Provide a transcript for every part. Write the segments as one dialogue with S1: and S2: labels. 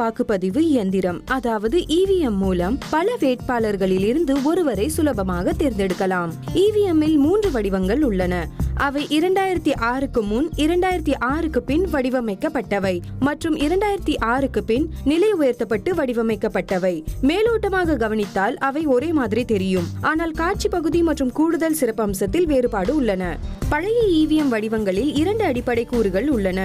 S1: வாக்குப்பதிவு இயந்திரம் அதாவது இவிஎம் மூலம் பல வேட்பாளர்களில் இருந்து ஒருவரை சுலபமாக தேர்ந்தெடுக்கலாம். இவிஎம்மில் 3 வடிவங்கள் உள்ளன. அவை 2006க்கு முன், 2006க்கு பின் வடிவமைக்கப்பட்டவை மற்றும் 2006க்கு பின் நிலை உயர்த்தப்பட்டு வடிவமைக்கப்பட்டவை. மேலோட்டமாக கவனித்தால் அவை ஒரே மாதிரி தெரியும். ஆனால் காட்சி பகுதி மற்றும் கூடுதல் சிறப்பம்சத்தில் வேறுபாடு உள்ளன. பழைய இவிஎம் வடிவங்களில் 2 அடிப்படை கூறுகள் உள்ளன: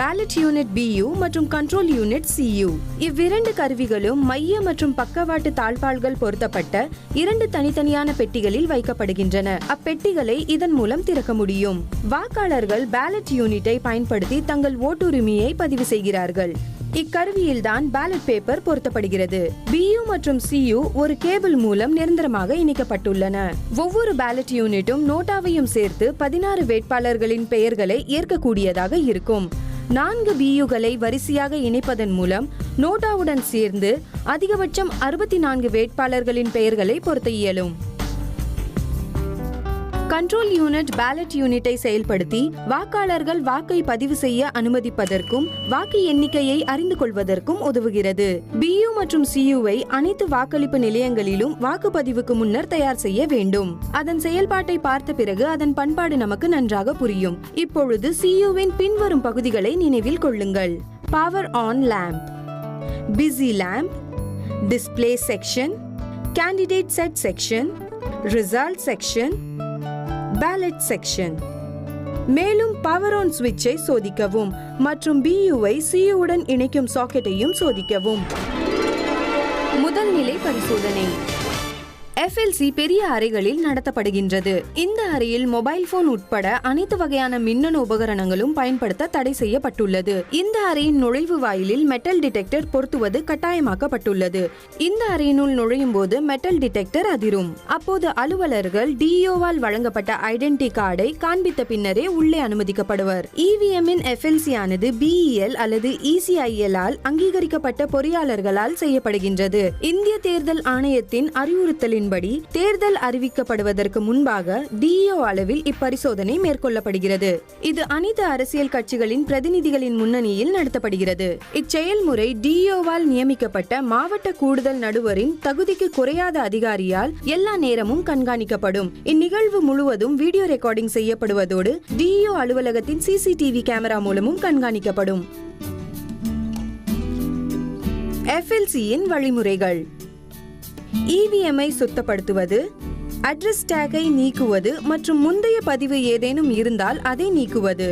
S1: பேலட் யூனிட் BU மற்றும் கண்ட்ரோல் யூனிட் CU. இவ்விரண்டு கருவிகளும் மைய மற்றும் பக்கவாட்டு தாழ்பாள்கள் பொருத்தப்பட்ட 2 தனித்தனியான பெட்டிகளில் வைக்கப்படுகின்றன. அப்பெட்டிகளை இதன் மூலம் திறக்க முடியும். வாக்காளர்கள் பேலட் யூனிட்டை பயன்படுத்தி தங்கள் ஓட்டுரிமையை பதிவு செய்கிறார்கள். இக்கருவியில்தான் பேலட் பேப்பர் பொருத்தப்படுகிறது. BU மற்றும் CU ஒரு கேபிள் மூலம் நிரந்தரமாக இணைக்கப்பட்டுள்ளன. ஒவ்வொரு பேலட் யூனிட்டும் நோட்டாவையும் சேர்த்து 16 வேட்பாளர்களின் பெயர்களை ஏற்கக்கூடியதாக இருக்கும். 4 BUகளை வரிசையாக இணைப்பதன் மூலம் நோட்டாவுடன் சேர்ந்து அதிகபட்சம் 64 வேட்பாளர்களின் பெயர்களை பொருத்த இயலும். கண்ட்ரோல் யூனிட் பேலட் யூனிட்டை செயல்படுத்தி வாக்காளர்கள் வாக்கை பதிவு செய்ய அனுமதிப்பதற்கும் வாக்கு எண்ணிக்கையை அறிந்து கொள்வதற்கும் உதவுகிறது. BU மற்றும் CUவை அனைத்து வாக்களிப்பு நிலையங்களிலும் வாக்குப்பதிவுக்கு முன்னர் தயார் செய்ய வேண்டும். அதன் செயல்பாட்டை பார்த்த பிறகு அதன் பண்பாடு நமக்கு நன்றாக புரியும். இப்பொழுது CUவின் பின்வரும் பகுதிகளை நினைவில் கொள்ளுங்கள்: power on lamp, busy lamp, display section, candidate set section, result section, ballot section. மேலும் பவர் ஆன் சுவிட்சை சோதிக்கவும் மற்றும் BUவை CUவுடன் இணைக்கும் சாக்கெட்டையும் சோதிக்கவும். முதல் நிலை பரிசோதனை FLC பெரிய அறைகளில் நடத்தப்படுகின்றது. இந்த அறையில் மொபைல் போன் உட்பட அனைத்து வகையான மின்னணு உபகரணங்களும் பயன்படுத்த தடை செய்யப்பட்டுள்ளது. இந்த அறையின் நுழைவு வாயிலில் மெட்டல் டிடெக்டர் பொருத்துவது கட்டாயமாக்கப்பட்டுள்ளது. இந்த அறையினுள் நுழையும் போது மெட்டல் டிடெக்டர் அதிரும். அப்போது அலுவலர்கள் DEOவால் வழங்கப்பட்ட ஐடென்டி கார்டை காண்பித்த பின்னரே உள்ளே அனுமதிக்கப்படுவர். EVMஇன் FLC ஆனது BEL அல்லது ECIL ஆல் அங்கீகரிக்கப்பட்ட பொறியாளர்களால் செய்யப்படுகின்றது. இந்திய தேர்தல் ஆணையத்தின் அறிவுறுத்தலின் தேர்தல் அறிவிக்கப்படுவதற்கு முன்பாக DEO அளவில் இப்பரிசோதனை மேற்கொள்ளப்படுகிறது. இது அனைத்து அரசியல் கட்சிகளின் பிரதிநிதிகளின் முன்னணியில் நடத்தப்படுகிறது. இச்செயல்முறை DEOவால் நியமிக்கப்பட்ட மாவட்ட கூடுதல் நடுவரின் தகுதிக்கு குறையாத அதிகாரியால் எல்லா நேரமும் கண்காணிக்கப்படும். இந்நிகழ்வு முழுவதும் வீடியோ ரெக்கார்டிங் செய்யப்படுவதோடு DEO அலுவலகத்தின் CCTV கேமரா மூலமும் கண்காணிக்கப்படும். FLCயின் வழிமுறைகள்: EVMஐ சுத்தப்படுத்துவது, அட்ரஸ் டேக்கை நீக்குவது மற்றும் முந்தைய பதிவு ஏதேனும் இருந்தால் அதை நீக்குவது.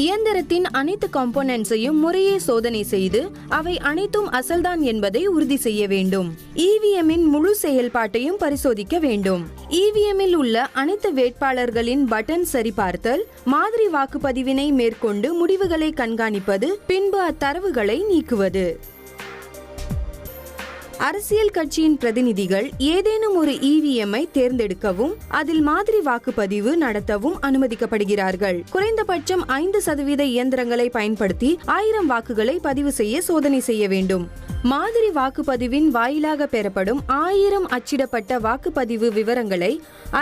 S1: இயந்திரத்தின் அனைத்து காம்போனன்ட்ஸையும் முறையே சோதனை செய்து அவை அனைத்தும் அசல்தான் என்பதை உறுதி செய்ய வேண்டும். EVMஇன் முழு செயல்பாட்டையும் பரிசோதிக்க வேண்டும். EVMஇல் உள்ள அனைத்து வேட்பாளர்களின் பட்டன் சரிபார்த்தல், மாதிரி வாக்குப்பதிவினை மேற்கொண்டு முடிவுகளை கண்காணிப்பது, பின்பு அத்தரவுகளை நீக்குவது. அரசியல் கட்சியின் பிரதிநிதிகள் ஏதேனும் ஒரு EVMஐ தேர்ந்தெடுக்கவும் அதில் மாதிரி வாக்குப்பதிவு நடத்தவும் அனுமதிக்கப்படுகிறார்கள். குறைந்தபட்சம் 5% இயந்திரங்களை பயன்படுத்தி 1000 வாக்குகளை பதிவு செய்ய சோதனை செய்ய வேண்டும். மாதிரி வாக்குப்பதிவின் வாயிலாக பெறப்படும் 1000 அச்சிடப்பட்ட வாக்குப்பதிவு விவரங்களை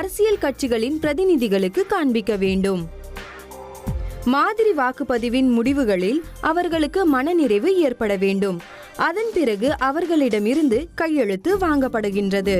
S1: அரசியல் கட்சிகளின் பிரதிநிதிகளுக்கு காண்பிக்க வேண்டும். மாதிரி வாக்குப்பதிவின் முடிவுகளில் அவர்களுக்கு மனநிறைவு ஏற்பட வேண்டும். அதன் பிறகு அவர்களிடமிருந்து கையெழுத்து வாங்கப்படுகின்றது.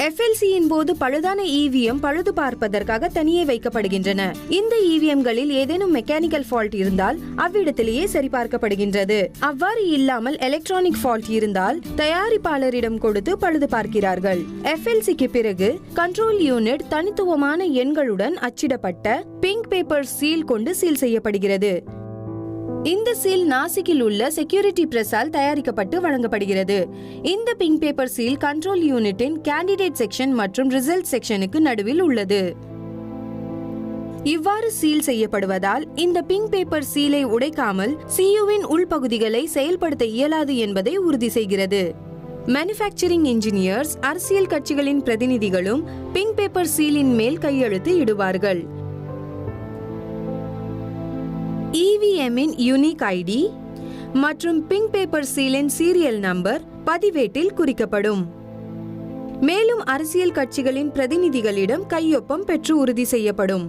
S1: FLCயின் போது பழுதான EVM பழுது பார்ப்பதற்காக தனியே வைக்கப்படுகின்றன. இந்த EVMகளில் ஏதேனும் மெக்கானிக்கல் ஃபால்ட் இருந்தால் அவ்விடத்திலேயே சரிபார்க்கப்படுகின்றது. அவ்வாறு இல்லாமல் எலக்ட்ரானிக் ஃபால்ட் இருந்தால் தயாரிப்பாளரிடம் கொடுத்து பழுது பார்க்கிறார்கள். FLCக்கு பிறகு கண்ட்ரோல் யூனிட் தனித்துவமான எண்களுடன் அச்சிடப்பட்ட பிங்க் பேப்பர் சீல் கொண்டு சீல் செய்யப்படுகிறது. இந்த சீல் நாசிக்கில் உள்ள செக்யூரிட்டி பிரஸால் தயாரிக்கப்பட்டு வழங்கப்படுகிறது. இந்த பிங்க் பேப்பர் சீல் கண்ட்ரோல் யூனிட்டின் கேண்டிடேட் செக்ஷன் மற்றும் ரிசல்ட் செக்ஷனுக்கு நடுவில் உள்ளது. இவ்வாறு சீல் செய்யப்படுவதால் இந்த பிங்க் பேப்பர் சீலை உடைக்காமல் CUவின் உள்பகுதிகளை செயல்படுத்த இயலாது என்பதை உறுதி செய்கிறது. மேனுஃபேக்சரிங் இன்ஜினியர்ஸ், அரசியல் கட்சிகளின் பிரதிநிதிகளும் பிங்க் பேப்பர் சீலின் மேல் கையெழுத்து இடுவார்கள். EVMஇன் யூனிக் ஐடி மற்றும் பிங்க் பேப்பர் சீலின் சீரியல் நம்பர் பதிவேட்டில் குறிக்கப்படும். மேலும் அரசியல் கட்சிகளின் பிரதிநிதிகளிடம் கையொப்பம் பெற்று உறுதி செய்யப்படும்.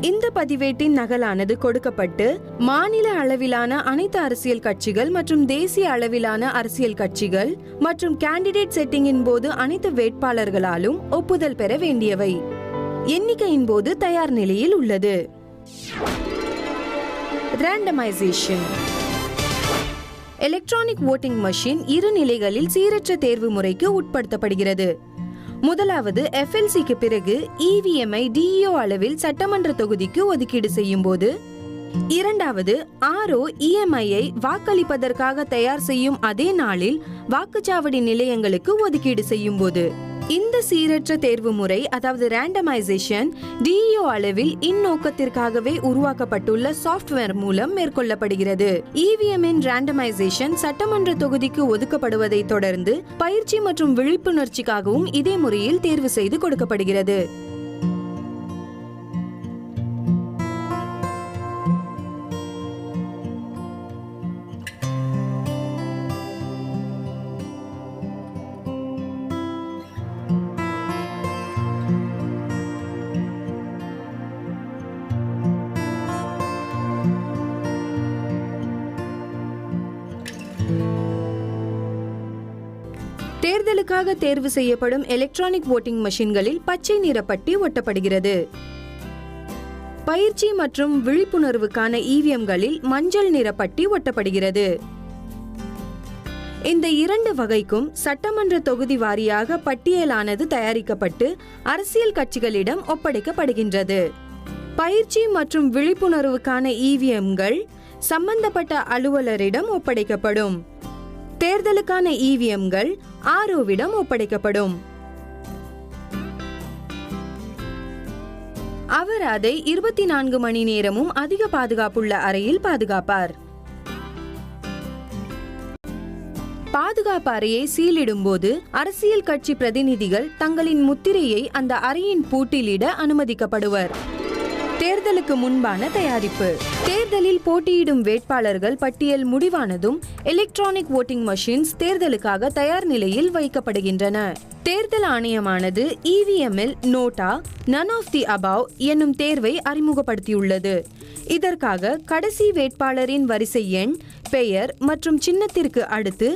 S1: இந்த பதிவேட்டின் நகலானது கொடுக்கப்பட்டு மாநில அளவிலான அனைத்து அரசியல் கட்சிகள் மற்றும் தேசிய அளவிலான அரசியல் கட்சிகள் மற்றும் கேண்டிடேட் செட்டிங்கின் போது அனைத்து வேட்பாளர்களாலும் ஒப்புதல் பெற வேண்டியவை. எண்ணிக்கையின் போது தயார் நிலையில் உள்ளது. ரேண்டமைசேஷன். எலக்ட்ரானிக் வோட்டிங் மெஷின் இரு நிலைகளில் சீரற்ற தேர்வு முறைக்கு உட்படுத்தப்படுகிறது. முதலாவது FLCக்கு பிறகு EVM-ஐ DEO அளவில் சட்டமன்ற தொகுதிக்கு ஒதுக்கீடு செய்யும் போது, இரண்டாவது RO EMI-ஐ வாக்களிப்பதற்காக தயார் செய்யும் அதே நாளில் வாக்குச்சாவடி நிலையங்களுக்கு ஒதுக்கீடு செய்யும் போது. இந்த சீரற்ற தேர்வு முறை அதாவது ரேண்டமைசேஷன் DEO அளவில் இந்நோக்கத்திற்காகவே உருவாக்கப்பட்டுள்ள சாஃப்ட்வேர் மூலம் மேற்கொள்ளப்படுகிறது. EVM-இன் ரேண்டமைசேஷன் சட்டமன்ற தொகுதிக்கு ஒதுக்கப்படுவதை தொடர்ந்து பயிற்சி மற்றும் விழிப்புணர்ச்சிக்காகவும் இதே முறையில் தேர்வு செய்து கொடுக்கப்படுகிறது. தேர்தலுக்காக தேர்வு செய்யப்படும் எலக்ட்ரானிக் வோட்டிங் மெஷின்களில் பச்சை நிற பட்டி ஒட்டப்படுகிறது. பயிற்சி மற்றும் விழிப்புணர்வுக்கான EVM-களில் மஞ்சள் நிற பட்டி ஒட்டப்படுகிறது. இந்த இரண்டு வகைக்கும் சட்டமன்ற தொகுதி வாரியாக பட்டியலானது தயாரிக்கப்பட்டு அரசியல் கட்சிகளிடம் ஒப்படைக்கப்படுகின்றது. பயிற்சி மற்றும் விழிப்புணர்வுக்கான EVM-கள் சம்பந்தப்பட்ட அலுவலரிடம் ஒப்படைக்கப்படும். தேர்தலுக்கான EVM-கள் RO-விடம் ஒப்படைக்கப்படும். அவர் அதை 24 மணி நேரமும் அதிக பாதுகாப்புள்ள அறையில் பாதுகாப்பார். பாதுகாப்பு அறையை சீலிடும் போது அரசியல் கட்சி பிரதிநிதிகள் தங்களின் முத்திரையை அந்த அறையின் பூட்டிலிட அனுமதிக்கப்படுவர். தேர்தலுக்கு முன்பான தயாரிப்பு. தேர்தலில் போட்டியிடும் வேட்பாளர்கள் பட்டியல் முடிவானதும் எலக்ட்ரானிக் வோட்டிங் மெஷின்ஸ் தேர்தலுக்காக தயார் நிலையில் வைக்கப்படுகின்றன. தேர்தல் ஆணையமானது EVM-இல் NOTA none of the above என்னும் தேர்வை அறிமுகப்படுத்தியுள்ளது. இதற்காக கடைசி வேட்பாளரின் வரிசை எண், பெயர் மற்றும் சின்னத்திற்கு அடுத்து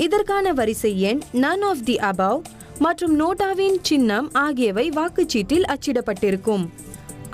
S1: இதற்கான வரிசை எண், நன் ஆஃப் தி அபவ் மற்றும் நோட்டாவின் சின்னம் ஆகியவை வாக்குச்சீட்டில் அச்சிடப்பட்டிருக்கும்.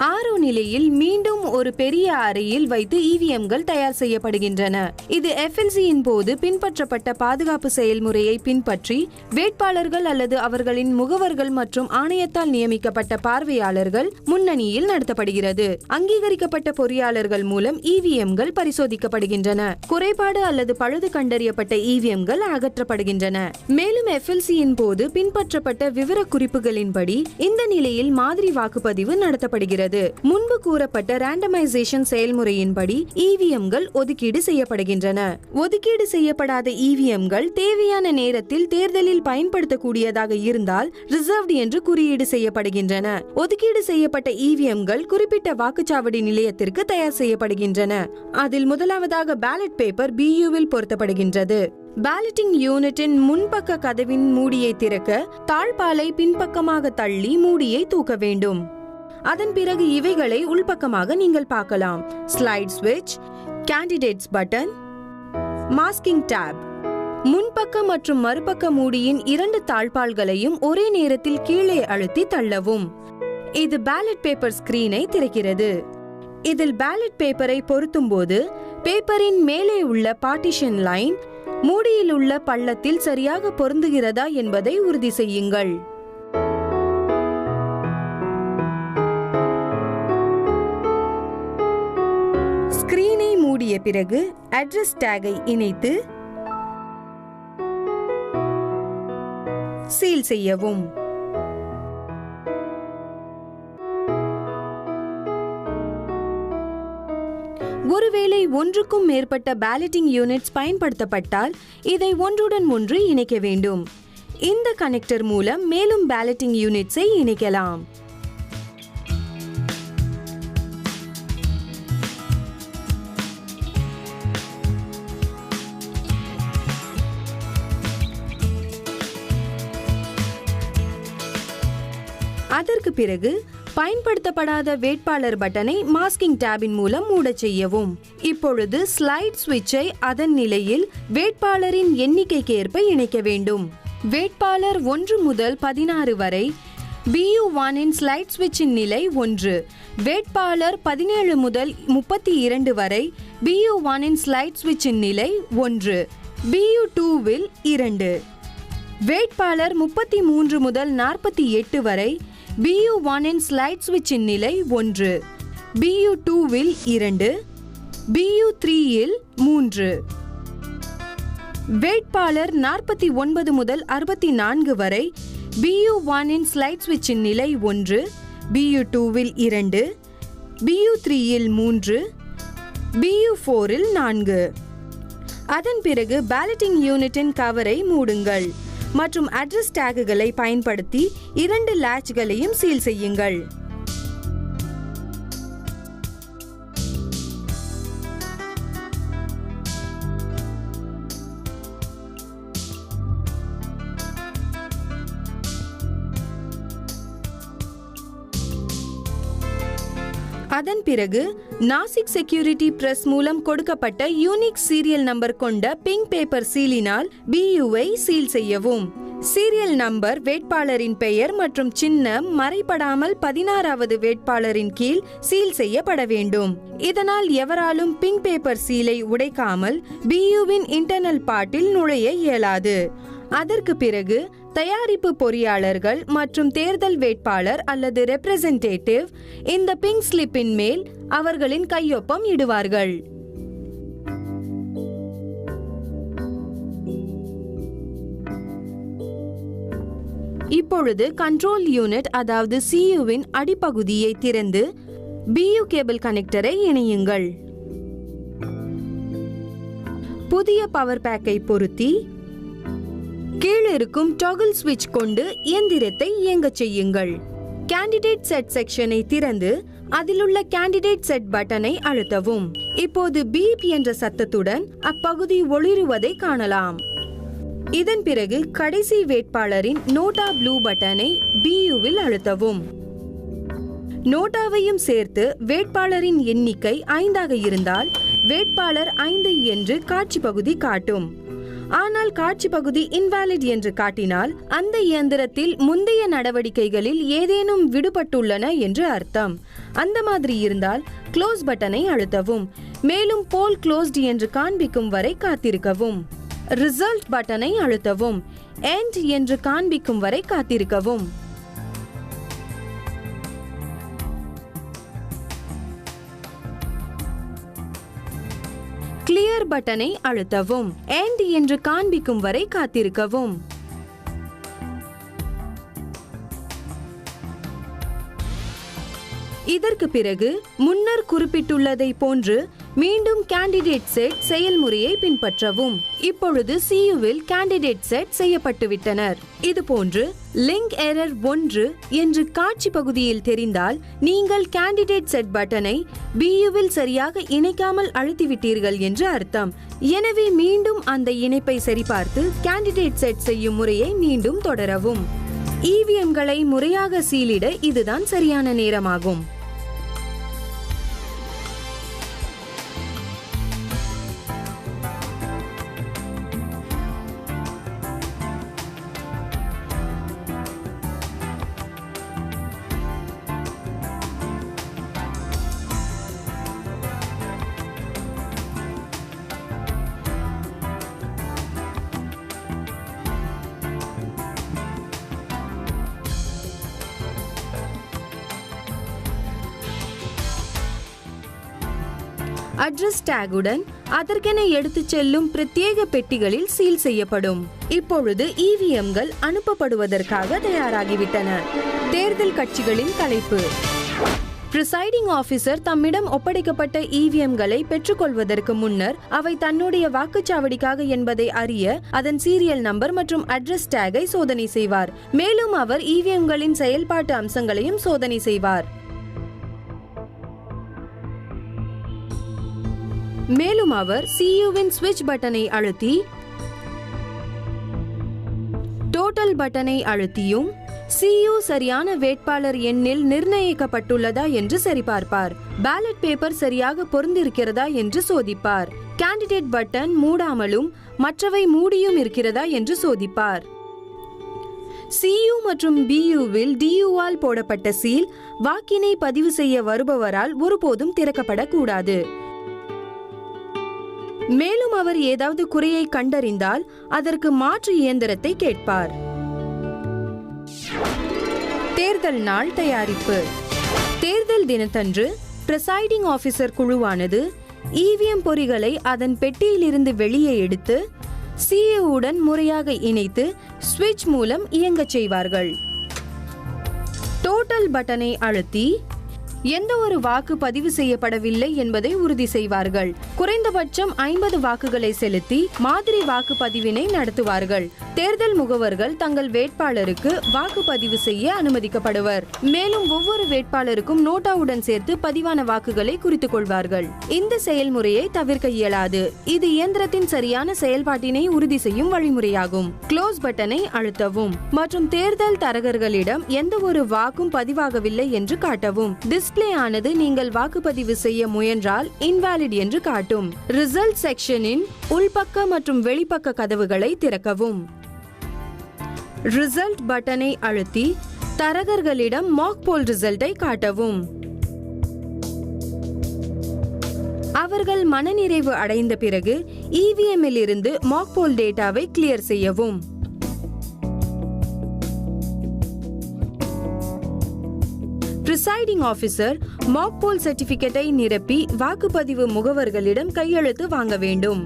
S1: RO நிலையில் மீண்டும் ஒரு பெரிய அறையில் வைத்து EVM-கள் தயார் செய்யப்படுகின்றன. இது FLC-யின் போது பின்பற்றப்பட்ட பாதுகாப்பு செயல்முறையை பின்பற்றி வேட்பாளர்கள் அல்லது அவர்களின் முகவர்கள் மற்றும் ஆணையத்தால் நியமிக்கப்பட்ட பார்வையாளர்கள் முன்னணியில் நடத்தப்படுகிறது. அங்கீகரிக்கப்பட்ட பொறியாளர்கள் மூலம் EVM-கள் பரிசோதிக்கப்படுகின்றன. குறைபாடு அல்லது பழுது கண்டறியப்பட்ட EVM-கள் அகற்றப்படுகின்றன. மேலும் FLC-யின் போது பின்பற்றப்பட்ட விவரக்குறிப்புகளின்படி இந்த நிலையில் மாதிரி வாக்குப்பதிவு நடத்தப்படுகிறது. முன்பு கூறப்பட்ட ரேண்டமைசேஷன் செயல்முறையின்படி EVM-கள் ஒதுக்கீடு செய்யப்படுகின்றன. ஒதுக்கீடு செய்யப்படாத EVM-கள் தேவையான நேரத்தில் தேர்தலில் பயன்படுத்தக்கூடியதாக இருந்தால் ரிசர்வ்ட் என்று குறியீடு செய்யப்படுகின்றன. ஒதுக்கீடு செய்யப்பட்ட EVM-கள் குறிப்பிட்ட வாக்குச்சாவடி நிலையத்திற்கு தயார் செய்யப்படுகின்றன. அதில் முதலாவதாக பேலட் பேப்பர் BU-வில் பொருத்தப்படுகின்றது. பேலட்டிங் யூனிட்டின் முன்பக்க கதவின் மூடியை திறக்க தாழ்பாலை பின்பக்கமாக தள்ளி மூடியை தூக்க வேண்டும். அதன் பிறகு இவைகளை உள்பக்கமாக நீங்கள் பார்க்கலாம். ஸ்லைட் ஸ்விட்ச், கேண்டிடேட்ஸ் பட்டன், மாஸ்கிங் டேப். முன்பக்க மற்றும் மறுபக்க மூடியின் இரண்டு தாழ்பால்களையும் ஒரே நேரத்தில் கீழே அழுத்தி தள்ளவும். இது பேலட் பேப்பர் ஸ்கிரீனை திறக்கிறது. இதில் பேலட் பேப்பரை பொருத்தும் போது பேப்பரின் மேலே உள்ள பார்ட்டிஷன் லைன் மூடியில் உள்ள பள்ளத்தில் சரியாக பொருந்துகிறதா என்பதை உறுதி செய்யுங்கள். ஸ்கிரீனை மூடிய பிறகு அட்ரஸ் டேகை இணைத்து சீல் செய்யவும். ஒருவேளை ஒன்றுக்கும் மேற்பட்ட பேலட்டிங் யூனிட்ஸ் பயன்படுத்தப்பட்டால் இதை ஒன்றுடன் ஒன்று இணைக்க வேண்டும். இந்த கனெக்டர் மூலம் மேலும் பேலட்டிங் யூனிட்ஸை இணைக்கலாம். அதற்கு பிறகு பயன்படுத்தப்படாத வேட்பாளர் பட்டனை மாஸ்கிங் டேபின் மூலம் மூடச் செய்யவும். இப்பொழுது ஸ்லைட் ஸ்விட்சை அதன் நிலையில் வேட்பாளரின் எண்ணிக்கைக்கு இணைக்க வேண்டும். வேட்பாளர் 1 முதல் 16 வரை BU1 இன் ஸ்லைட் ஸ்விட்சின் நிலை 1. வேட்பாளர் 17 முதல் 32 வரை BU1 இன் ஸ்லைட் ஸ்விட்சின் நிலை 1. BU2வில் 2. வேட்பாளர் 33 முதல் 48 வரை BU1 இன் ஸ்லைட் ஸ்விட்சின் நிலை 1. BU2வில் 2. BU3யில் 3. வேட்பாளர் 49 முதல் 64 வரை BU1 இன் ஸ்லைட் ஸ்விட்சின் நிலை 1. BU2வில் 2. BU3யில் 3. BU4ல் 4. அதன் பிறகு பேலட்டிங் யூனிட்டின் கவரை மூடுங்கள் மற்றும் அட்ரஸ் டேக்குகளை பயன்படுத்தி 2 லேட்ச்களையும் சீல் செய்யுங்கள். அதன் பிறகு நாசிக் செக்யூரிட்டி பிரஸ் மூலம் கொடுக்கப்பட்ட யூனிக் சீரியல் நம்பர் கொண்ட பிங்க் பேப்பர் சீலினால் BUவை சீல் செய்யவும். சீரியல் நம்பர், வேட்பாளரின் பெயர் மற்றும் சின்னம் மறைபடாமல் 16வது வேட்பாளரின் கீழ் சீல் செய்யப்பட வேண்டும். இதனால் எவராலும் பிங்க் பேப்பர் சீலை உடைக்காமல் BUவின் இன்டர்னல் பார்ட்டில் நுழைய இயலாது. அதற்கு பிறகு தயாரிப்பு பொறியாளர்கள் மற்றும் தேர்தல் வேட்பாளர் அல்லது ரெப்ரசன்டேட்டிவ் இந்த பிங்க் ஸ்லிப்பின் மேல் அவர்களின் கையொப்பம் இடுவார்கள். இப்பொழுது கண்ட்ரோல் யூனிட் அதாவது CUவின் அடிப்பகுதியை திறந்து BU கேபிள் கனெக்டரை இணையுங்கள். புதிய பவர் பேக்கை பொருத்தி கீழிருக்கும் டாகிள் ஸ்விட்ச் கொண்டு இயந்திரத்தை இயங்கச் செய்யுங்கள். கேண்டிடேட் செட் செக்ஷனை திறந்து அதிலுள்ள கேண்டிடேட் செட் பட்டனை அழுத்தவும். இப்போது பீப் என்ற சத்தத்துடன் அப்பகுதி ஒளிருவதை காணலாம். இதன் பிறகு கடைசி வேட்பாளரின் நோட்டா ப்ளூ பட்டனை BUவில் அழுத்தவும். நோட்டாவையும் சேர்த்து வேட்பாளரின் எண்ணிக்கை 5ஆக இருந்தால் வேட்பாளர் 5 என்று காட்சி பகுதி காட்டும். ஆனால் காட்சி பகுதி இன்வாலிட் என்று காட்டினால் அந்த இயந்திரத்தில் முந்தைய நடவடிக்கைகளில் ஏதேனும் விடுபட்டுள்ளன என்று அர்த்தம். அந்த மாதிரி இருந்தால் க்ளோஸ் பட்டனை அழுத்தவும். மேலும் போல் க்ளோஸ்ட் என்று காண்பிக்கும் வரை காத்திருக்கவும். ரிசல்ட் பட்டனை அழுத்தவும். எண்ட் என்று காண்பிக்கும் வரை காத்திருக்கவும். கிளியர் பட்டனை அழுத்தவும். எண்ட் என்று காண்பிக்கும் வரை காத்திருக்கவும். இதற்கு பிறகு முன்னர் குறிப்பிட்டுள்ளதை போன்று மீண்டும் கேண்டிடேட் செட் செயல்முறையை பின்பற்றவும். இப்பொழுது CUவில் கேண்டிடேட் செட் செய்யப்பட்டுவிட்டனர். இதுபோன்று லிங்க் எரர் 1 என்று காட்சி பகுதியில் தெரிந்தால் நீங்கள் கேண்டிடேட் செட் பட்டனை BUவில் சரியாக இணைக்காமல் அழுத்திவிட்டீர்கள் என்று அர்த்தம். எனவே மீண்டும் அந்த இணைப்பை சரிபார்த்து கேண்டிடேட் செட் செய்யும் முறையை மீண்டும் தொடரவும். EVMகளை முறையாக சீலிட இதுதான் சரியான நேரமாகும். அட்ரஸ் டேகுடன் அதற்கென எடுத்துச் செல்லும் பிரத்யேக பெட்டிகளில் சீல் செய்யப்படும். இப்பொழுது EVMகள் அனுப்பப்படுவதற்காக தயாராகிவிட்டன. தேர்தல் கட்சிகளின் தலைப்பு. பிரிசைடிங் ஆபீசர் தம்மிடம் ஒப்படைக்கப்பட்ட EVMகளை பெற்றுக்கொள்வதற்கு முன்னர் அவை தன்னுடைய வாக்குச்சாவடிக்காக என்பதை அறிய அதன் சீரியல் நம்பர் மற்றும் அட்ரஸ் டேகை சோதனை செய்வார். மேலும் அவர் EVMகளின் செயல்பாட்டு அம்சங்களையும் சோதனை செய்வார். மேலும் அவர் CUவின் ஸ்விட்ச் பட்டனை அழுத்தி டோட்டல் பட்டனை அழுத்தியும் CU சரியான வேட்பாளர் எண்ணில் நிர்ணயிக்கப்பட்டுள்ளதா என்று சரிபார்ப்பார். பேலட் பேப்பர் சரியாக பொருந்திருக்கிறதா என்று சோதிப்பார். கேண்டிடேட் பட்டன் மூடாமலும் மற்றவை மூடியும் இருக்கிறதா என்று சோதிப்பார். CU மற்றும் BUவில் DUவால் போடப்பட்ட சீல் வாக்கினை பதிவு செய்ய வருபவரால் ஒருபோதும் திறக்கப்படக்கூடாது. மேலும் அவர் ஏதாவது குறையை கண்டறிந்தால் அதற்கு மாற்று இயந்திரத்தை கேட்பார். தேர்தல் நாள் தயாரிப்பு. தேர்தல் தினத்தன்று பிரிசைடிங் ஆபீசர் குழுவானது EVM பொறிகளை அதன் பெட்டியிலிருந்து வெளியே எடுத்து CUவுடன் முறையாக இணைத்து ஸ்விட்ச் மூலம் இயங்கச் செய்வார்கள். டோட்டல் பட்டனை அழுத்தி எந்த ஒரு வாக்கு பதிவு செய்யப்படவில்லை என்பதை உறுதி செய்வார்கள். குறைந்தபட்சம் 50 வாக்குகளை செலுத்தி மாதிரி வாக்குப்பதிவினை நடத்துவார்கள். தேர்தல் முகவர்கள் தங்கள் வேட்பாளருக்கு வாக்குப்பதிவு செய்ய அனுமதிக்கப்படுவர். மேலும் ஒவ்வொரு வேட்பாளருக்கும் நோட்டாவுடன் சேர்த்து பதிவான வாக்குகளை குறித்துக் கொள்வார்கள். இந்த செயல்முறையை தவிர்க்க இயலாது. இது இயந்திரத்தின் சரியான செயல்பாட்டினை உறுதி செய்யும் வழிமுறையாகும். க்ளோஸ் பட்டனை அழுத்தவும் மற்றும் தேர்தல் தரகர்களிடம் எந்த ஒரு வாக்கும் பதிவாகவில்லை என்று காட்டவும். டிஸ்ப்ளே ஆனது நீங்கள் வாக்குப்பதிவு செய்ய முயன்றால் இன்வாலிட் என்று காட்டும். ரிசல்ட் செக்ஷனின் உள்பக்க மற்றும் வெளிப்பக்க கதவுகளை திறக்கவும். ரிசல்ட் பட்டனை அழுத்தி தரகர்களிடம் மாக் போல் ரிசல்ட்டை காட்டவும். அவர்கள் மனநிறைவு அடைந்த பிறகு EVMல் இருந்து மாக் போல் டேட்டாவை கிளியர் செய்யவும். பிரிசைடிங் ஆபீசர் மாக் போல் சர்டிபிகேட்டை நிரப்பி வாக்குப்பதிவு முகவர்களிடம் கையெழுத்து வாங்க வேண்டும்.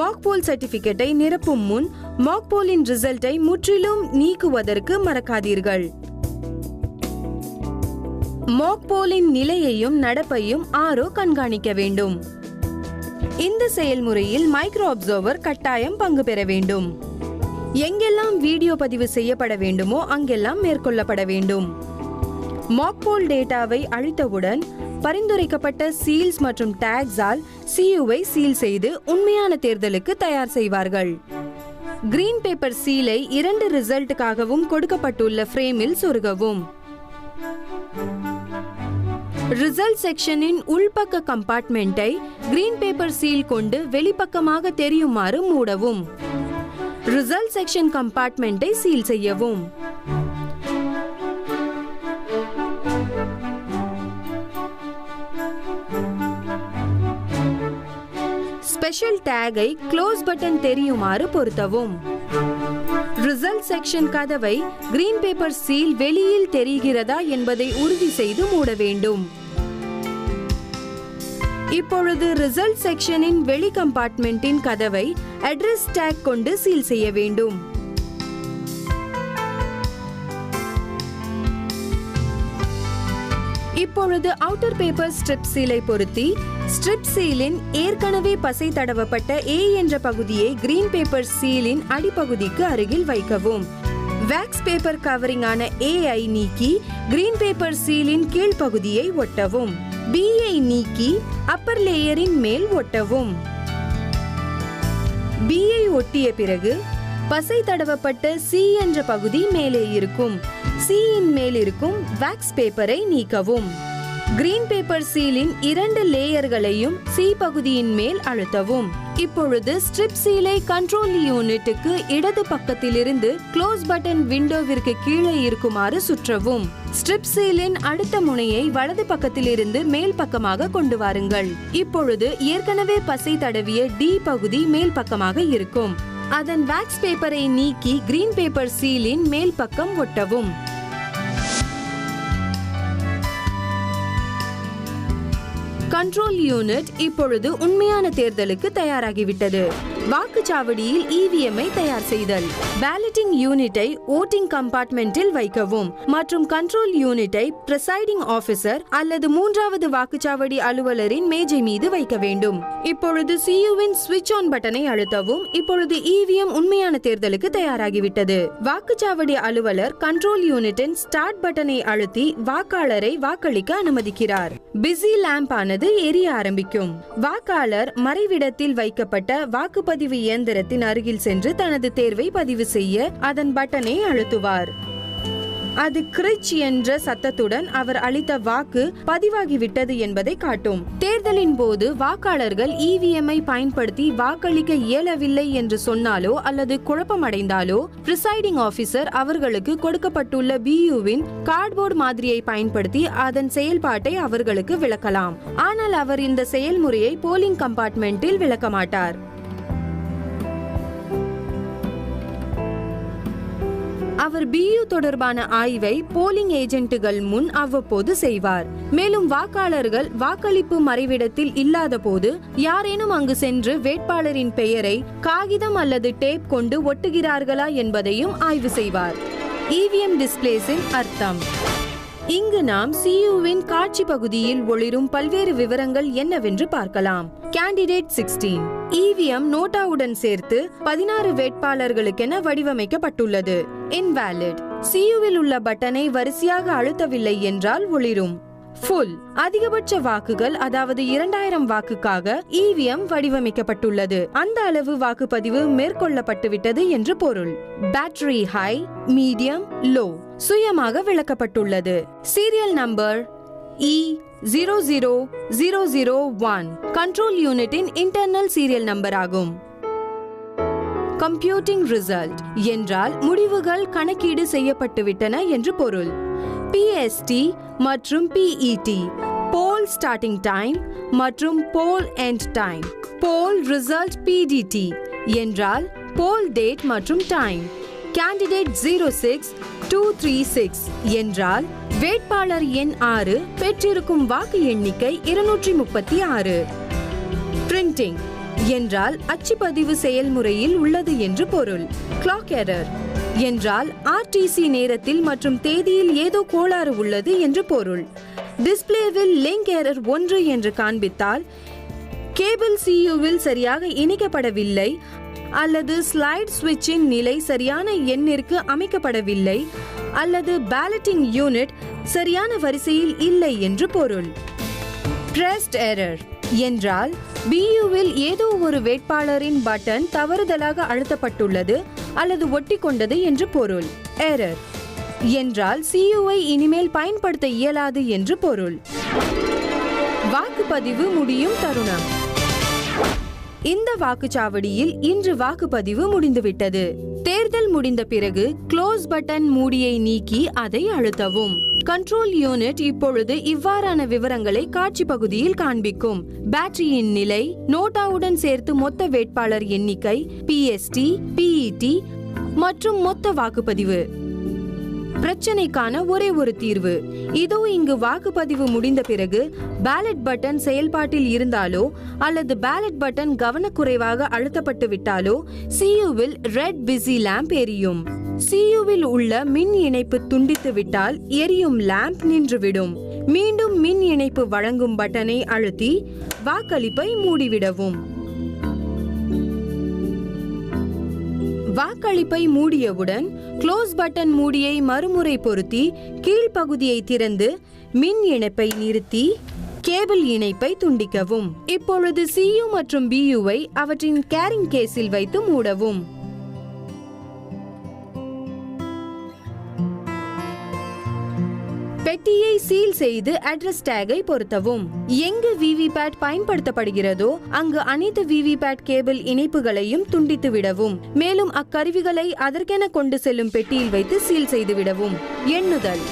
S1: மாக் போல் சர்டிபிகேட்டை நிரப்பும் முன் மாக் போலின் ரிசல்ட்டை முற்றிலும் நீக்குவதற்கு மறக்காதீர்கள். மாக் போலின் நிலையையும் நடப்பையும் RO கண்காணிக்க வேண்டும். இந்த செயல்முறையில் மைக்ரோ அப்சர்வர் கட்டாயம் பங்கு பெற வேண்டும். எங்கெல்லாம் வீடியோ பதிவு செய்யப்பட வேண்டுமோ அங்கெல்லாம் மேற்கொள்ளப்பட வேண்டும். மாக் போல் டேட்டாவை அழித்தவுடன் பரிந்துரைக்கப்பட்ட சீல்ஸ் மற்றும் டேக்ஸால் CUவை சீல் செய்து உண்மையான தேர்தலுக்கு தயார் செய்வார்கள். கிரீன் பேப்பர் சீலை 2 ரிசல்ட்டுக்காகவும் கொடுக்கப்பட்டுள்ள ஃப்ரேமில் சொருகவும். ரிசல்ட் செக்ஷனின் உள்பக்க கம்பார்ட்மெண்ட்டை கிரீன் பேப்பர் சீல் கொண்டு வெளிப்பக்கமாக தெரியுமாறு மூடவும். ரிசல்ட் செக்ஷன் கம்பார்ட்மெண்ட்டை சீல் செய்யவும். ஸ்பெஷல் டேகை க்ளோஸ் பட்டன் தெரியுமாறு பொருத்தவும். ரிசல்ட் செக்ஷன் கதவை கிரீன் பேப்பர் சீல் வெளியில் தெரிகிறதா என்பதை உறுதி செய்து மூட வேண்டும். இப்பொழுது ரிசல்ட் செக்ஷனின் வெளி கம்பார்ட்மெண்டின் கதவை அட்ரஸ் டேக் கொண்டு சீல் செய்ய வேண்டும். இப்பொழுது அவுட்டர் பேப்பர் ஸ்ட்ரிப் சீலை பொருத்தி ஸ்ட்ரிப் சீலின் ஏற்கனவே பசை தடவப்பட்ட A என்ற பகுதியை கிரீன் பேப்பர் சீலின் அடிப்பகுதிக்கு அருகில் வைக்கவும். வேக்ஸ் பேப்பர் கவரிங் ஆன A-ஐ நீக்கி கிரீன் பேப்பர் சீலின் கீழ்ப்பகுதியை ஒட்டவும். B-ஐ நீக்கி அப்பர் லேயரின் மேல் ஒட்டவும். B-ஐ ஒட்டிய பிறகு பசை தடவப்பட்ட C என்ற பகுதி மேலே இருக்கும். C-இன் மேல் இருக்கும் வேக்ஸ் பேப்பரை நீக்கவும். கிரீன் பேப்பர் சீலின் 2 லேயர்களையும் C பகுதியின் மேல் அழுத்தவும். இப்பொழுது ஸ்ட்ரிப் சீலை கண்ட்ரோல் யூனிட்டுக்கு இடது பக்கத்திலிருந்து க்ளோஸ் பட்டன் விண்டோவிற்கு கீழே இருக்குமாறு சுற்றவும். ஸ்ட்ரிப் சீலின் அடுத்த முனையை வலது பக்கத்திலிருந்து மேல் பக்கமாக கொண்டு வாருங்கள். இப்பொழுது ஏற்கனவே பசை தடவிய D பகுதி மேல் பக்கமாக இருக்கும். அதன் வேக்ஸ் பேப்பரை நீக்கி கிரீன் பேப்பர் சீலின் மேல் பக்கம் ஒட்டவும். கண்ட்ரோல் யூனிட் இப்பொழுது உண்மையான தேர்தலுக்கு தயாராகிவிட்டது. வாக்குச்சாவடியில் EVM-ஐ தயார் செய்தல். பேலட்டிங் யூனிட்டை ஓட்டிங் கம்பார்ட்மெண்டில் வைக்கவும் மற்றும் கண்ட்ரோல் யூனிட்டை பிரிசைடிங் ஆபீசர் அல்லது 3வது வாக்குச்சாவடி அலுவலரின் மேஜை மீது வைக்க வேண்டும். இப்பொழுது CUவின் ஸ்விட்ச் ஆன் பட்டனை அழுத்தவும். இப்பொழுது EVM உண்மையான தேர்தலுக்கு தயாராகிவிட்டது. வாக்குச்சாவடி அலுவலர் கண்ட்ரோல் யூனிட்டின் ஸ்டார்ட் பட்டனை அழுத்தி வாக்காளரை வாக்களிக்க அனுமதிக்கிறார். பிஸி லேம்ப் ஆனது எரிய ஆரம்பிக்கும். வாக்காளர் மறைவிடத்தில் வைக்கப்பட்ட வாக்குப்பதிவு வாக்குப்பதிவு இயந்திரத்தின் அருகில் சென்று தனது தேர்வை பதிவு செய்ய அதன் பட்டனை அழுத்துவார். அது கிரிச் என்ற சத்தத்துடன் அவர் அளித்த வாக்கு பதிவாகிவிட்டது என்பதை காட்டும். தேர்தலின் போது வாக்காளர்கள் இவிஎம்ஐ பயன்படுத்தி வாக்களிக்க இயலவில்லை என்று சொன்னாலோ அல்லது குழப்பமடைந்தாலோ பிரிசைடிங் ஆபீசர் அவர்களுக்கு கொடுக்கப்பட்டுள்ள பியூவின் கார்ட்போர்டு மாதிரியை பயன்படுத்தி அதன் செயல்பாட்டை அவர்களுக்கு விளக்கலாம். ஆனால் அவர் இந்த செயல்முறையை போலிங் கம்பார்ட்மெண்டில் விளக்க மாட்டார். அவர் பியூ தொடர்பான ஆய்வை போலிங் ஏஜென்ட்டுகள் முன் அவ்வப்போது செய்வார். மேலும் வாக்காளர்கள் வாக்களிப்பு மறைவிடத்தில் இல்லாத போது யாரேனும் அங்கு சென்று வேட்பாளரின் பெயரை காகிதம் அல்லது டேப் கொண்டு ஒட்டுகிறார்களா என்பதையும் ஆய்வு செய்வார். இவிஎம் டிஸ்பிளேஸின் அர்த்தம். இங்கு நாம் சியூவின் காட்சி பகுதியில் ஒளிரும் பல்வேறு விவரங்கள் என்னவென்று பார்க்கலாம். கேண்டிடேட் 16 இவிஎம் நோட்டாவுடன் சேர்த்து 16 வேட்பாளர்களுக்கென வடிவமைக்கப்பட்டுள்ளது. இன்வாலிட் சியூவில் உள்ள பட்டனை வரிசையாக அழுத்தவில்லை என்றால் ஒளிரும். ஃபுல் அதிகபட்ச வாக்குகள், அதாவது 2000 வாக்குக்காக இவிஎம் வடிவமைக்கப்பட்டுள்ளது. அந்த அளவு வாக்குப்பதிவு மேற்கொள்ளப்பட்டுவிட்டது என்று பொருள். பேட்டரி ஹை, மீடியம், லோ சுயமாக விளக்கப்பட்டுள்ளது. சீரியல் நம்பர் E00001 கண்ட்ரோல் யூனிட்டின் இன்டர்னல் சீரியல் நம்பர் ஆகும். கம்ப்யூட்டிங் ரிசல்ட் என்றால் முடிவுகள் கணக்கீடு செய்யப்பட்டுவிட்டன என்று பொருள். PST மற்றும் PET போல் ஸ்டார்டிங் டைம் மற்றும் போல் எண்ட் டைம். போல் ரிசல்ட் PDT என்றால் போல் டேட் மற்றும் டைம். கேண்டிடேட் 06236 என்றால் வேட்பாளர் எண் 6 பெற்றிருக்கும் வாக்கு எண்ணிக்கை 236. பிரிண்டிங் என்றால் அச்சுப்பதிவு செயல்முறையில் உள்ளது என்று பொருள். கிளாக் எரர் என்றால் RTC நேரத்தில் மற்றும் தேதியில் ஏதோ கோளாறு உள்ளது என்று பொருள். டிஸ்பிளேவில் லிங்க் எரர் 1 என்று காண்பித்தால் கேபிள் CUவில் சரியாக இணைக்கப்படவில்லை அல்லது ஸ்லைட் ஸ்விட்சின் நிலை சரியான எண்ணிற்கு அமைக்கப்படவில்லை அல்லது பேலட்டிங் யூனிட் சரியான வரிசையில் இல்லை என்று பொருள். பிரஸ்ட் எரர் என்றால் பியூவில் ஏதோ ஒரு வேட்பாளரின் பட்டன் தவறுதலாக அழுத்தப்பட்டுள்ளது அல்லது ஒட்டிக்கொண்டது என்று பொருள். எரர் என்றால் சியூவை இனிமேல் பயன்படுத்த இயலாது என்று பொருள். வாக்குப்பதிவு முடியும் தருணம். இந்த வாக்குச்சாவடியில் இன்று வாக்குப்பதிவு முடிந்துவிட்டது. தேர்தல் முடிந்த பிறகு க்ளோஸ் பட்டன் மூடியை நீக்கி அதை அழுத்தவும். கண்ட்ரோல் யூனிட் இப்பொழுது இவ்வாறான விவரங்களை காட்சி பகுதியில் காண்பிக்கும். பேட்டரியின் நிலை, நோட்டாவுடன் சேர்த்து மொத்த வேட்பாளர் எண்ணிக்கை, PST, PET மற்றும் மொத்த வாக்குப்பதிவு. பிரச்சனைக்கான ஒரே ஒரு தீர்வு. இதோ இங்கு வாக்குப்பதிவு முடிந்த பிறகு பேலட் பட்டன் செயல்பாட்டில் இருந்தாலோ அல்லது பேலட் பட்டன் கவனக்குறைவாக அழுத்தப்பட்டு விட்டாலோ சியூவில் ரெட் பிஸி லேம்ப் எரியும். சியூவில் உள்ள மின் இணைப்பு துண்டித்து விட்டால் எரியும் லேம்ப் நின்றுவிடும். மீண்டும் மின் இணைப்பு வழங்கும் பட்டனை அழுத்தி வாக்களிப்பை மூடிவிடவும். வாக்களிப்பை மூடியவுடன் க்ளோஸ் பட்டன் மூடியை மறுமுறை பொருத்தி கீழ்ப்பகுதியை திறந்து மின் இணைப்பை நிறுத்தி கேபிள் இணைப்பை துண்டிக்கவும். இப்பொழுது சியூ மற்றும் பியூவை அவற்றின் கேரிங் கேஸில் வைத்து மூடவும். பெட்டியை சீல் செய்து அட்ரஸ் டேகை பொருத்தவும். எங்கு விவிபேட் பயன்படுத்தப்படுகிறதோ அங்கு அனைத்து விவிபேட் கேபிள் இணைப்புகளையும் துண்டித்து விடவும். மேலும் அக்கருவிகளை அதற்கென கொண்டு செல்லும் பெட்டியில் வைத்து சீல் செய்து விடவும். எண்ணுதல்.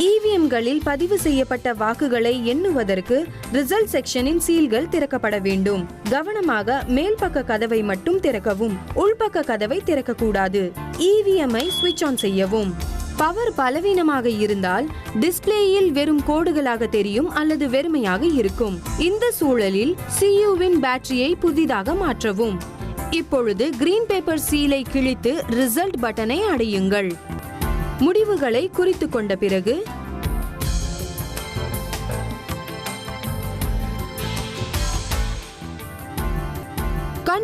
S1: இவிஎம்களில் பதிவு செய்யப்பட்ட வாக்குகளை எண்ணுவதற்கு ரிசல்ட் செக்ஷனின் சீல்கள் திறக்கப்பட வேண்டும். கவனமாக மேல் பக்க கதவை மட்டும் திறக்கவும். உள்பக்க கதவை திறக்கக்கூடாது. இவிஎம்ஐ ஸ்விட்ச் ஆன் செய்யவும். பவர் பலவீனமாக இருந்தால் டிஸ்பிளேயில் வெறும் கோடுகளாக தெரியும் அல்லது வெறுமையாக இருக்கும். இந்த சூழலில் சியூவின் பேட்டரியை புதிதாக மாற்றவும். இப்பொழுது கிரீன் பேப்பர் சீலை கிழித்து ரிசல்ட் பட்டனை அடையுங்கள். முடிவுகளை குறித்து கொண்ட பிறகு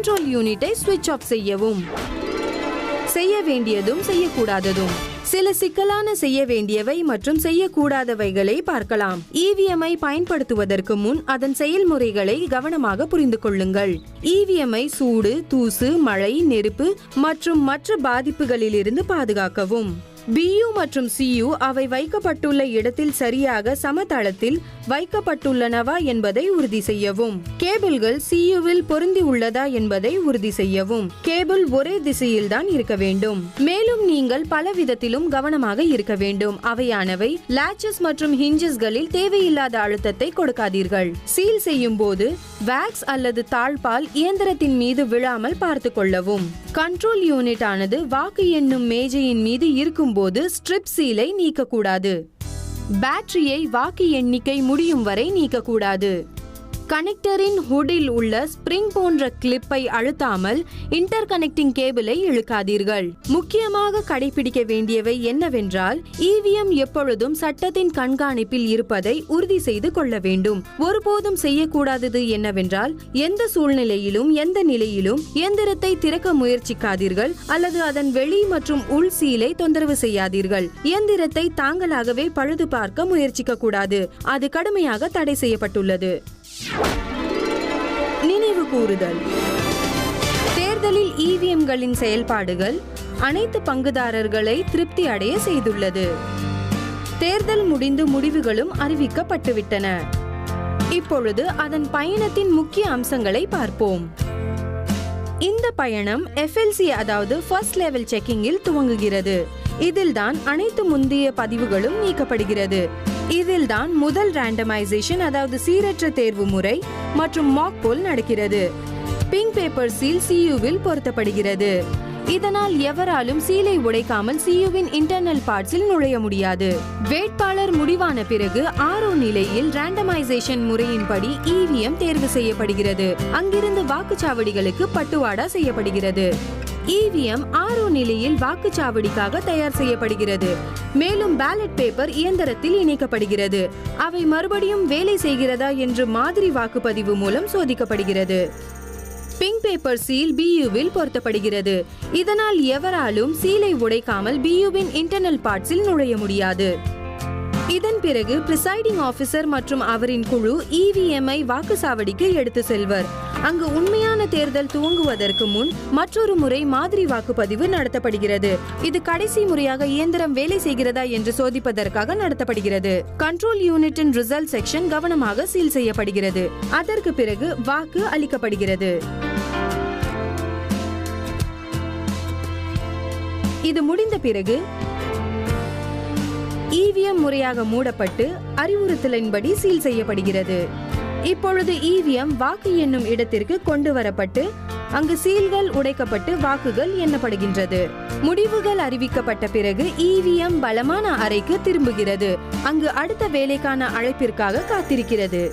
S1: கண்ட்ரோல் யூனிட்டை ஸ்விட்ச் ஆஃப் செய்யவும். செய்ய வேண்டியதும் செய்யக்கூடாததும். சில சிக்கலான செய்ய வேண்டியவை மற்றும் செய்யக்கூடாதவைகளை பார்க்கலாம். EVM ஐ பயன்படுத்துவதற்கு முன் அதன் செயல்முறைகளை கவனமாக புரிந்து கொள்ளுங்கள். EVM ஐ சூடு, தூசு, மழை, நெருப்பு மற்றும் மற்ற பாதிப்புகளிலிருந்து பாதுகாக்கவும். BU மற்றும் CU அவை வைக்கப்பட்டுள்ள இடத்தில் சரியாக சமதளத்தில் வைக்கப்பட்டுள்ளனவா என்பதை உறுதி செய்யவும். கேபிள்கள் CUவில் பொருந்தி உள்ளதா என்பதை உறுதி செய்யவும். கேபிள் ஒரே திசையில் தான் இருக்க வேண்டும். மேலும் நீங்கள் பல விதத்திலும் கவனமாக இருக்க வேண்டும். அவையானவை latches மற்றும் hingesகளில் தேவையில்லாத அழுத்தத்தை கொடுக்காதீர்கள். சீல் செய்யும் போது வேக்ஸ் அல்லது தாழ்பால் இயந்திரத்தின் மீது விழாமல் பார்த்து கொள்ளவும். கண்ட்ரோல் யூனிட் ஆனது வாக்கு எண்ணும் மேஜையின் மீது இருக்கும்போது ஸ்ட்ரிப் சீலை நீக்கக்கூடாது. பேட்டரியை வாக்கு எண்ணிக்கை முடியும் வரை நீக்கக்கூடாது. கனெக்டரின் ஹுடில் உள்ள ஸ்பிரிங் போன்ற கிளிப்பை அழுத்தாமல் இன்டர் கனெக்டிங் கேபிளை இழுக்காதீர்கள். முக்கியமாக கடைபிடிக்க வேண்டியவை என்னவென்றால் EVM எப்பொழுதும் சட்டத்தின் கண்காணிப்பில் இருப்பதை உறுதி செய்து கொள்ள வேண்டும். ஒருபோதும் செய்யக்கூடாதது என்னவென்றால் எந்த சூழ்நிலையிலும் எந்த நிலையிலும் இயந்திரத்தை திறக்க முயற்சிக்காதீர்கள் அல்லது அதன் வெளி மற்றும் உள் சீலை தொந்தரவு செய்யாதீர்கள். இயந்திரத்தை தாங்களாகவே பழுது பார்க்க முயற்சிக்க கூடாது. அது கடுமையாக தடை செய்யப்பட்டுள்ளது. நினைவு கூறுதல். தேர்தலில் EVMகளின் செயல்பாடுகள் அனைத்து பங்குதாரர்களை திருப்தி அடைய செய்துள்ளது. தேர்தல் முடிந்து முடிவுகளும் அறிவிக்கப்பட்டுவிட்டன. இப்பொழுது அதன் பயணத்தின் முக்கிய அம்சங்களை பார்ப்போம். இந்த பயணம் FLC அதாவது ஃபர்ஸ்ட் லெவல் செக்கிங்கில் துவங்குகிறது. இதில்தான் அனைத்து முந்தைய பதிவுகளும் நீக்கப்படுகிறது. இதில்தான் முதல் ரேண்டமைசேஷன் அதாவது சீரற்ற தேர்வு முறை மற்றும் மாக் போல் நடக்கிறது. பிங்க் பேப்பர் சீல் CUவில் பொருத்தப்படுகிறது. இதனால் எவராலும் சீலை உடைக்காமல் CUவின் இன்டர்னல் பார்ட்ஸில் நுழைய முடியாது. வேட்பாளர் முடிவான பிறகு RO நிலையில் ரேண்டமைசேஷன் முறையின்படி EVM தேர்வு செய்யப்படுகிறது. அங்கிருந்து வாக்குச்சாவடிகளுக்கு பட்டுவாடா செய்யப்படுகிறது. EVM RO நிலையில் வாக்குச்சாவடிக்காக தயார் செய்யப்படுகிறது. மேலும் பேலட் பேப்பர் இயந்திரத்தில் இணைக்கப்படுகிறது. அவை மறுபடியும் வேலை செய்கிறதா என்று மாதிரி வாக்குப்பதிவு மூலம் சோதிக்கப்படுகிறது. பிங்க் பேப்பர் சீல் BUவில் பொருத்தப்படுகிறது. இதனால் எவராலும் சீலை உடைக்காமல் BUவின் இன்டர்னல் பார்ட்ஸில் நுழைய முடியாது. இதன் பிறகு பிரிசைடிங் ஆபீசர் மற்றும் அவரின் குழு EVM ஐ வாக்குச்சாவடிக்கு எடுத்து செல்வர். அங்கு உண்மையான தேர்தல் துவங்குவதற்கு முன் மற்றொரு முறை மாதிரி வாக்குப்பதிவு நடத்தப்படுகிறது. இது கடைசி முறையாக இயந்திரம் வேலை செய்கிறதா என்று சோதிப்பதற்காக நடத்தப்படுகிறது. கண்ட்ரோல் யூனிட்டின் ரிசல்ட் செக்ஷன் கவனமாக சீல் செய்யப்படுகிறது. அதற்கு பிறகு வாக்கு அளிக்கப்படுகிறது. இது முடிந்த பிறகு EVM முறையாக மூடப்பட்டு அறிவுறுத்தலின்படி சீல் செய்யப்படுகிறது. இப்பொழுது EVM வாக்கு எண்ணும் இடத்திற்கு கொண்டு வரப்பட்டு அங்கு சீல்கள் உடைக்கப்பட்டு வாக்குகள் எண்ணப்படுகின்றது. முடிவுகள் அறிவிக்கப்பட்ட பிறகு EVM பலமான அறைக்கு திரும்புகிறது. அங்கு அடுத்த வேலைக்கான அழைப்பிற்காக காத்திருக்கிறது.